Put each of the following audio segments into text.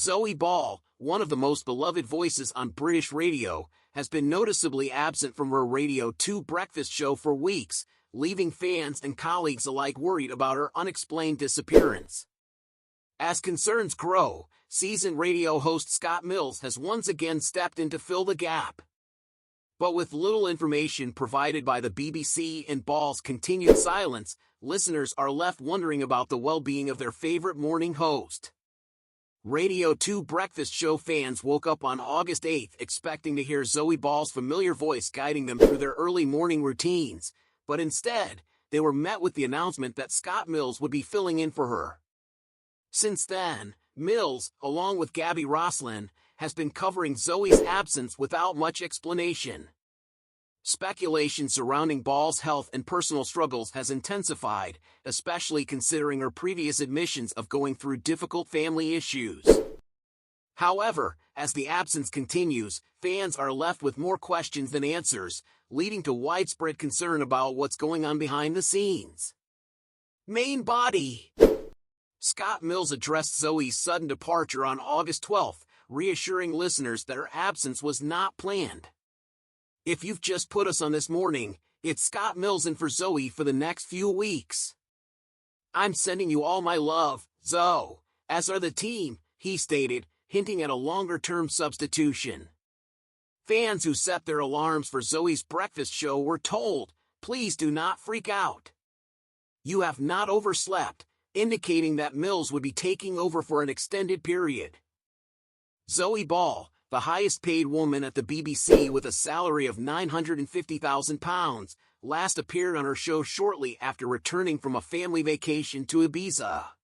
Zoe Ball, one of the most beloved voices on British radio, has been noticeably absent from her Radio 2 breakfast show for weeks, leaving fans and colleagues alike worried about her unexplained disappearance. As concerns grow, seasoned radio host Scott Mills has once again stepped in to fill the gap. But with little information provided by the BBC and Ball's continued silence, listeners are left wondering about the well-being of their favorite morning host. Radio 2 breakfast show fans woke up on August 8 expecting to hear Zoe Ball's familiar voice guiding them through their early morning routines, but instead, they were met with the announcement that Scott Mills would be filling in for her. Since then, Mills, along with Gabby Roslin, has been covering Zoe's absence without much explanation. Speculation surrounding Ball's health and personal struggles has intensified, especially considering her previous admissions of going through difficult family issues. However, as the absence continues, fans are left with more questions than answers, leading to widespread concern about what's going on behind the scenes. Main body. Scott Mills addressed Zoe's sudden departure on August 12, reassuring listeners that her absence was not planned. "If you've just put us on this morning, it's Scott Mills in for Zoe for the next few weeks. I'm sending you all my love, Zoe, as are the team," he stated, hinting at a longer-term substitution. Fans who set their alarms for Zoe's breakfast show were told, "Please do not freak out. You have not overslept," indicating that Mills would be taking over for an extended period. Zoe Ball, the highest-paid woman at the BBC with a salary of £950,000, last appeared on her show shortly after returning from a family vacation to Ibiza.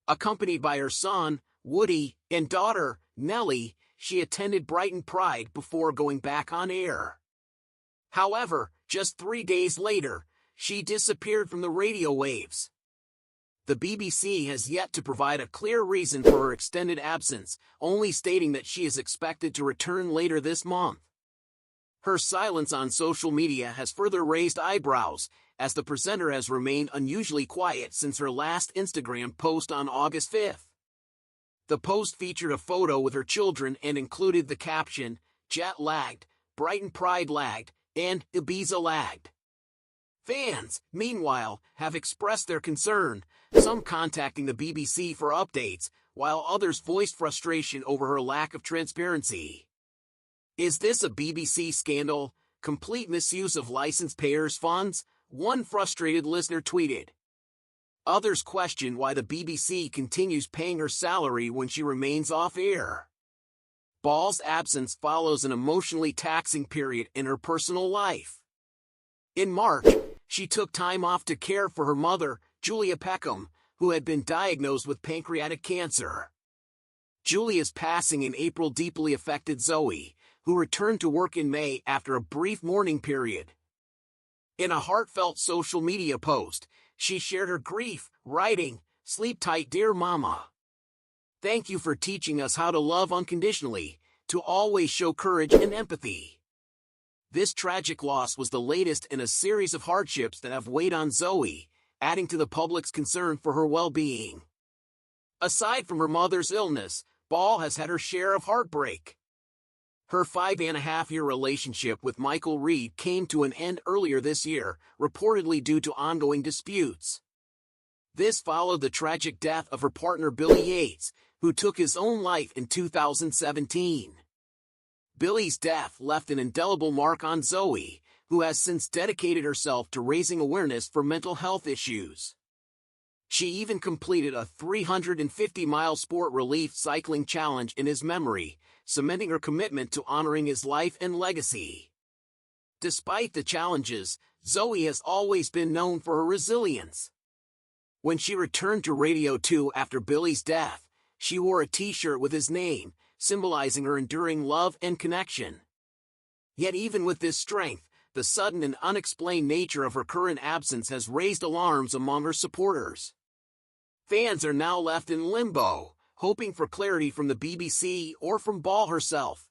Accompanied by her son, Woody, and daughter, Nellie, she attended Brighton Pride before going back on air. However, just 3 days later, she disappeared from the radio waves. The BBC has yet to provide a clear reason for her extended absence, only stating that she is expected to return later this month. Her silence on social media has further raised eyebrows, as the presenter has remained unusually quiet since her last Instagram post on August 5. The post featured a photo with her children and included the caption, "Jet lagged, Brighton Pride lagged, and Ibiza lagged." Fans, meanwhile, have expressed their concern, some contacting the BBC for updates, while others voiced frustration over her lack of transparency. "Is this a BBC scandal? Complete misuse of license payers' funds?" one frustrated listener tweeted. Others question why the BBC continues paying her salary when she remains off-air. Ball's absence follows an emotionally taxing period in her personal life. In March, she took time off to care for her mother, Julia Peckham, who had been diagnosed with pancreatic cancer. Julia's passing in April deeply affected Zoe, who returned to work in May after a brief mourning period. In a heartfelt social media post, she shared her grief, writing, "Sleep tight, dear mama. Thank you for teaching us how to love unconditionally, to always show courage and empathy." This tragic loss was the latest in a series of hardships that have weighed on Zoe, adding to the public's concern for her well-being. Aside from her mother's illness, Ball has had her share of heartbreak. Her 5.5-year relationship with Michael Reed came to an end earlier this year, reportedly due to ongoing disputes. This followed the tragic death of her partner Billy Yates, who took his own life in 2017. Billy's death left an indelible mark on Zoe, who has since dedicated herself to raising awareness for mental health issues. She even completed a 350-mile sport relief cycling challenge in his memory, cementing her commitment to honoring his life and legacy. Despite the challenges, Zoe has always been known for her resilience. When she returned to Radio 2 after Billy's death, she wore a t-shirt with his name, symbolizing her enduring love and connection. Yet even with this strength, the sudden and unexplained nature of her current absence has raised alarms among her supporters. Fans are now left in limbo, hoping for clarity from the BBC or from Ball herself.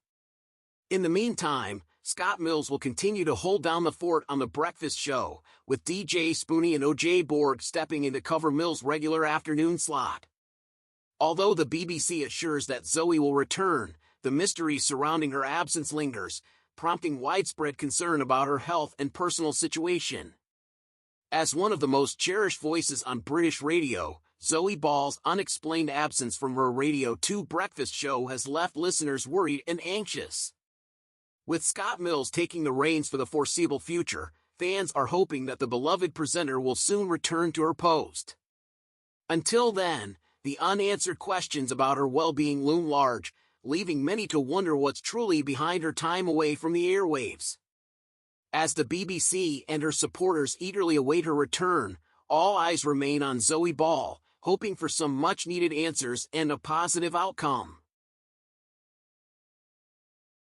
In the meantime, Scott Mills will continue to hold down the fort on the breakfast show, with DJ Spoonie and OJ Borg stepping in to cover Mills' regular afternoon slot. Although the BBC assures that Zoe will return, the mystery surrounding her absence lingers, prompting widespread concern about her health and personal situation. As one of the most cherished voices on British radio, Zoe Ball's unexplained absence from her Radio 2 breakfast show has left listeners worried and anxious. With Scott Mills taking the reins for the foreseeable future, fans are hoping that the beloved presenter will soon return to her post. Until then, the unanswered questions about her well-being loom large, leaving many to wonder what's truly behind her time away from the airwaves. As the BBC and her supporters eagerly await her return, all eyes remain on Zoe Ball, hoping for some much-needed answers and a positive outcome.